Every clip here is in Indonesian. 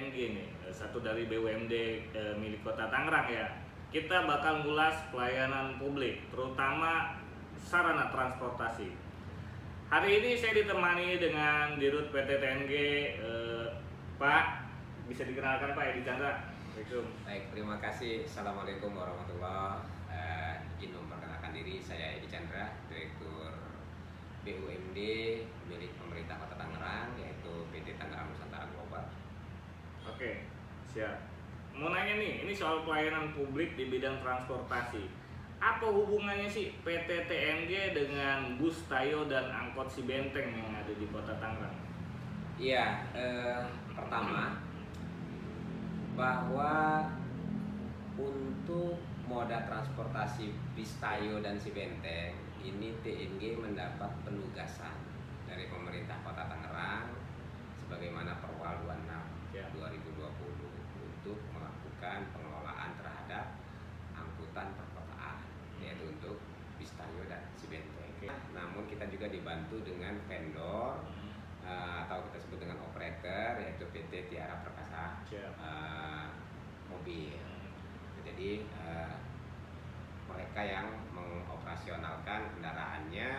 PTTNG nih, satu dari BUMD milik Kota Tangerang ya. Kita bakal ngulas pelayanan publik, terutama sarana transportasi. Hari ini saya ditemani dengan Dirut PTTNG, Pak. Bisa dikenalkan Pak Edi Chandra. Assalamualaikum. Baik, terima kasih. Assalamualaikum warahmatullahi wabarakatuh. Izin memperkenalkan diri, saya Edi Chandra, Direktur BUMD milik pemerintah Kota Tangerang, yaitu PT Tangerang Nusantara Global. Oke, siap. Mau nanya nih, ini soal pelayanan publik di bidang transportasi. Apa hubungannya sih PT TNG dengan bus Tayo dan angkot si Benteng yang ada di Kota Tangerang? Iya, pertama bahwa untuk moda transportasi bis Tayo dan si Benteng ini TNG mendapat penugasan dari pemerintah Kota Tangerang sebagaimana Perwal 26 2020 untuk melakukan pengelolaan terhadap angkutan perkotaan, yaitu untuk bis Tayo dan si Benteng. Namun kita juga dibantu dengan vendor atau kita sebut dengan operator, yaitu PT Tiara Perkasa Mobil. Jadi mereka yang mengoperasionalkan kendaraannya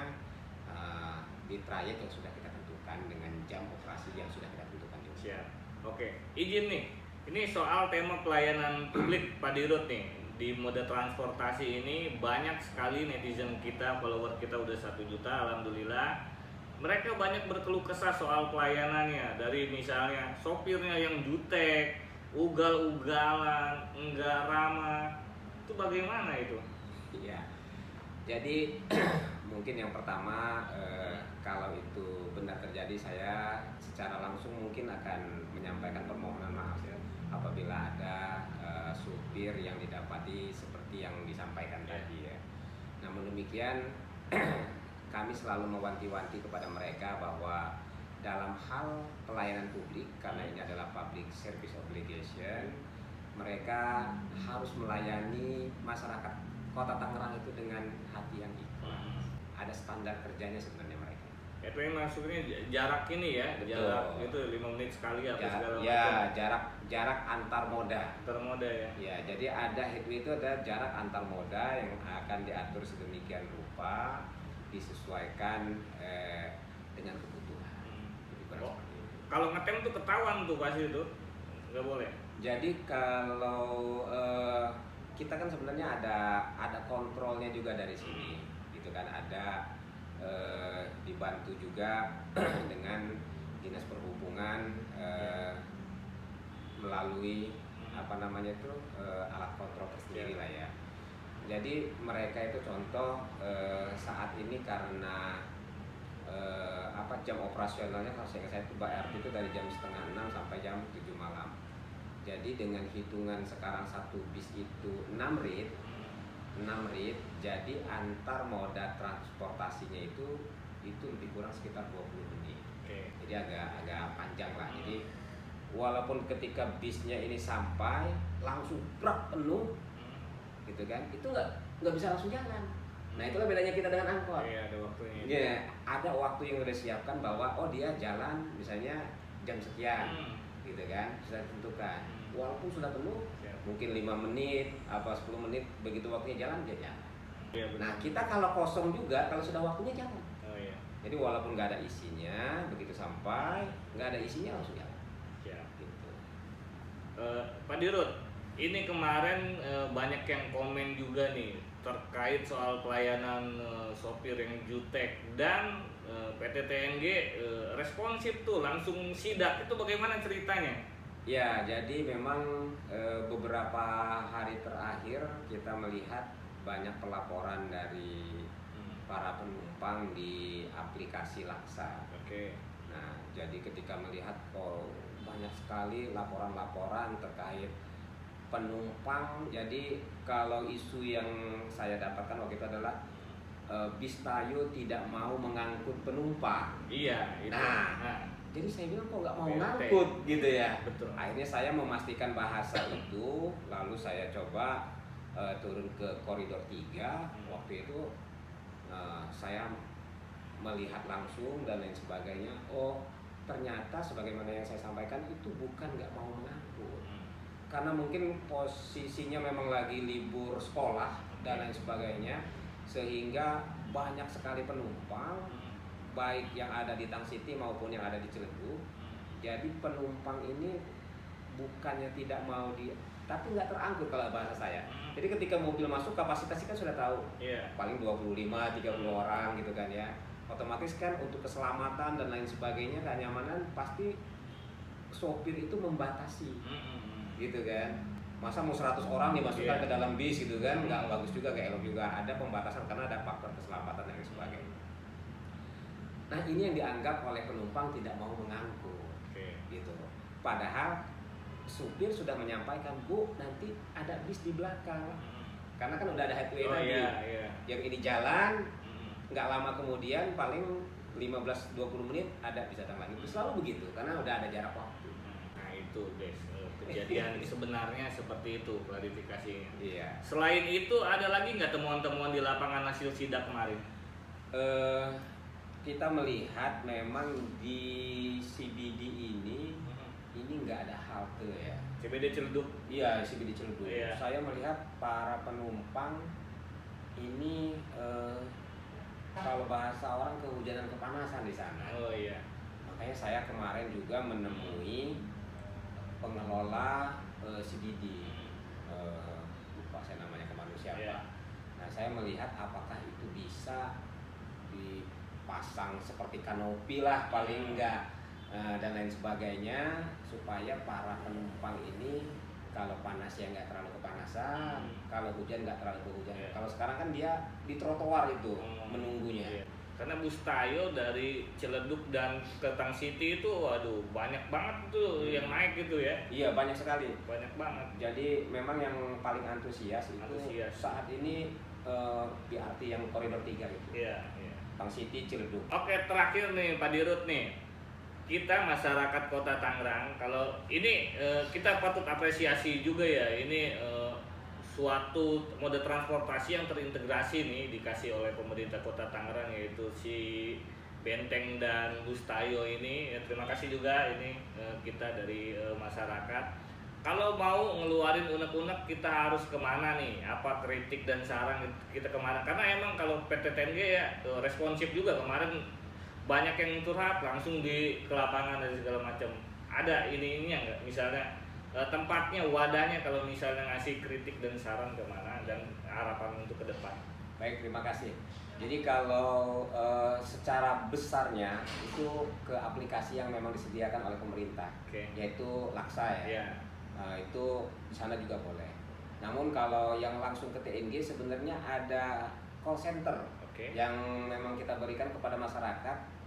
di trayek yang sudah kita tentukan dengan jam operasi yang sudah kita tentukan juga. Siap. Oke, izin nih. Ini soal tema pelayanan publik Pak Dirut nih. Di moda transportasi ini banyak sekali netizen kita, follower kita udah 1 juta, alhamdulillah. Mereka banyak berkeluh kesah soal pelayanannya, dari misalnya sopirnya yang jutek, ugal-ugalan, enggak ramah. Itu bagaimana itu? Iya. Jadi mungkin yang pertama, kalau itu benar terjadi, saya secara langsung mungkin akan menyampaikan permohonan maaf ya, apabila ada supir yang didapati seperti yang disampaikan tadi ya. Namun demikian kami selalu mewanti-wanti kepada mereka bahwa dalam hal pelayanan publik, karena ini adalah public service obligation, mereka harus melayani masyarakat Kota Tangerang itu dengan hati yang ikhlas. Ada standar kerjanya sebenarnya mereka. Itu yang maksudnya jarak ini ya, Betul. jarak itu 5 menit sekali apa segala macam. Ya, jarak antar moda. Antar moda ya. Ya, jadi ada itu ada jarak antar moda yang akan diatur sedemikian rupa, disesuaikan dengan kebutuhan. Oh, kalau ngetem tuh ketahuan tuh pasti itu, nggak boleh. Jadi kalau kita kan sebenarnya ada kontrolnya juga dari sini, gitu kan, ada dibantu juga dengan dinas perhubungan melalui apa namanya itu alat kontrol tersendiri lah ya. Jadi mereka itu contoh saat ini karena jam operasionalnya kalau saya itu BRT itu dari jam 5:30 sampai jam 7 malam. Jadi dengan hitungan sekarang satu bis itu 6 rit, jadi antar moda transportasinya itu lebih kurang sekitar 20 menit. Okay. Jadi agak panjang lah. Jadi walaupun ketika bisnya ini sampai langsung truk penuh, gitu kan, itu nggak bisa langsung jalan. Nah itulah bedanya kita dengan angkot. Iya, ada waktunya. Iya, ada waktu yang udah siapkan bahwa dia jalan misalnya jam sekian, gitu kan, sudah ditentukan. Walaupun sudah penuh, mungkin 5 menit, 10 menit, begitu waktunya jalan dia jalan. Iya, nah kita kalau kosong juga, kalau sudah waktunya jalan. Oh iya. Jadi walaupun nggak ada isinya, begitu sampai nggak ada isinya langsung jalan. Siap. Gitu. Pak Dirut, ini kemarin banyak yang komen juga nih terkait soal pelayanan sopir yang jutek, dan PT TNG responsif tuh, langsung sidak. Itu bagaimana ceritanya? Ya, jadi memang beberapa hari terakhir kita melihat banyak pelaporan dari para penumpang di aplikasi Laksa. Oke. Nah, jadi ketika melihat banyak sekali laporan-laporan terkait penumpang. Jadi kalau isu yang saya dapatkan waktu itu adalah bis Tayo tidak mau mengangkut penumpang. Iya, itu. Nah, jadi saya bilang kok nggak mau BLT. ngangkut gitu ya. Betul. Akhirnya saya memastikan bahasa itu, lalu saya coba turun ke koridor 3. Waktu itu saya melihat langsung dan lain sebagainya. ternyata sebagaimana yang saya sampaikan itu bukan nggak mau mengangkut, karena mungkin posisinya memang lagi libur sekolah dan lain sebagainya, sehingga banyak sekali penumpang baik yang ada di Tang City maupun yang ada di Ciledug. Jadi penumpang ini bukannya tidak mau tapi nggak terangkut kalau bahasa saya. Jadi ketika mobil masuk kapasitasnya kan sudah tahu, paling 25-30 orang gitu kan ya. Otomatis kan untuk keselamatan dan lain sebagainya, kenyamanan, pasti sopir itu membatasi gitu kan. Masa mau 100 orang dimasukkan ke dalam bis gitu kan, nggak bagus juga, kayak elok juga. Ada pembatasan karena ada faktor keselamatan dan lain sebagainya. Nah ini yang dianggap oleh penumpang tidak mau mengangkut gitu. Padahal supir sudah menyampaikan, Bu, nanti ada bis di belakang. Karena kan udah ada headway tadi. Yang ini jalan, nggak lama kemudian paling 15-20 menit ada bisa datang lagi. Selalu begitu, karena udah ada jarak waktu. Nah itu guys, kejadian sebenarnya seperti itu klarifikasinya. Iya. Selain itu ada lagi nggak temuan-temuan di lapangan hasil sidak kemarin? Kita melihat memang di CBD ini nggak ada halte ya. CBD Ciledug. Iya, CBD Ciledug. Iya. Saya melihat para penumpang ini kalau bahasa orang kehujanan kepanasan di sana. Oh iya. Makanya saya kemarin juga menemui pengelola CBD. Lupa saya namanya kemarin siapa. Iya. Nah, saya melihat apakah itu bisa dipasang seperti kanopi lah paling enggak. Dan lain sebagainya, supaya para penumpang ini kalau panas ya nggak terlalu kepanasan, kalau hujan nggak terlalu kehujanan. Kalau sekarang kan dia di trotoar itu menunggunya. Karena bus Tayo dari Ciledug dan ke Tang City itu, waduh, banyak banget tuh yang naik gitu ya. Iya, banyak sekali. Banyak banget. Jadi memang yang paling antusias itu saat ini BRT yang koridor 3 itu. Iya. Tang City, Ciledug. Oke, terakhir nih Pak Dirut nih. Kita masyarakat Kota Tangerang, kalau ini kita patut apresiasi juga ya, ini suatu mode transportasi yang terintegrasi nih dikasih oleh pemerintah Kota Tangerang, yaitu si Benteng dan Bus Tayo ini. Terima kasih juga ini kita dari masyarakat. Kalau mau ngeluarin unek-unek kita harus kemana nih? Apa kritik dan saran kita kemana? Karena emang kalau PT TNG ya responsif juga kemarin. Banyak yang curhat langsung ke lapangan dan segala macam. Ada ininya nggak? Misalnya tempatnya, wadahnya kalau misalnya ngasih kritik dan saran kemana dan harapan untuk ke depan. Baik, terima kasih. Jadi kalau secara besarnya itu ke aplikasi yang memang disediakan oleh pemerintah, yaitu Laksa ya. Itu di sana juga boleh. Namun kalau yang langsung ke TNG sebenarnya ada call center yang memang kita berikan kepada masyarakat.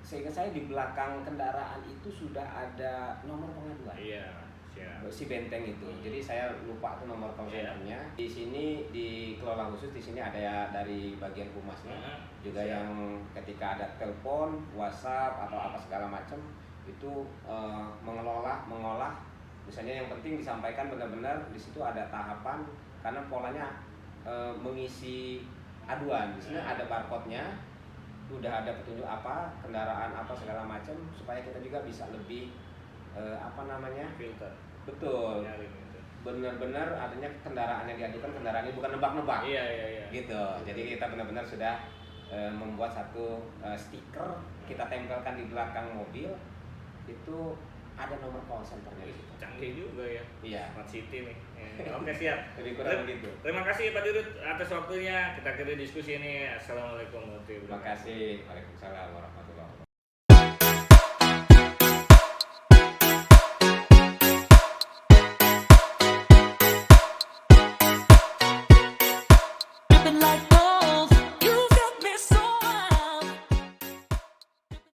Sehingga saya di belakang kendaraan itu sudah ada nomor pengaduan. Iya, siap. Si Benteng itu. Jadi saya lupa tuh nomor call centernya. Di sini dikelola khusus, di sini ada ya dari bagian humasnya. Juga yang ketika ada telepon, WhatsApp atau apa segala macam itu mengolah. Misalnya yang penting disampaikan benar-benar di situ ada tahapan, karena polanya mengisi aduan. Di sini ada barcode-nya. Udah ada petunjuk apa, kendaraan apa segala macam, supaya kita juga bisa lebih filter. Betul. Benar-benar adanya kendaraan yang diadukan, kendaraan ini bukan nebak-nebak. Iya. Gitu. Jadi kita benar-benar sudah membuat satu stiker, kita tempelkan di belakang mobil, itu ada nomor call centernya di situ. Canggih juga ya. Iya. Smart City nih. Oke, siap. Lebih kurang begitu. Terima kasih Pak Dirut atas waktunya. Kita akhiri diskusi ini. Assalamualaikum warahmatullahi wabarakatuh. Terima kasih. Waalaikumsalam warahmatullahi wabarakatuh.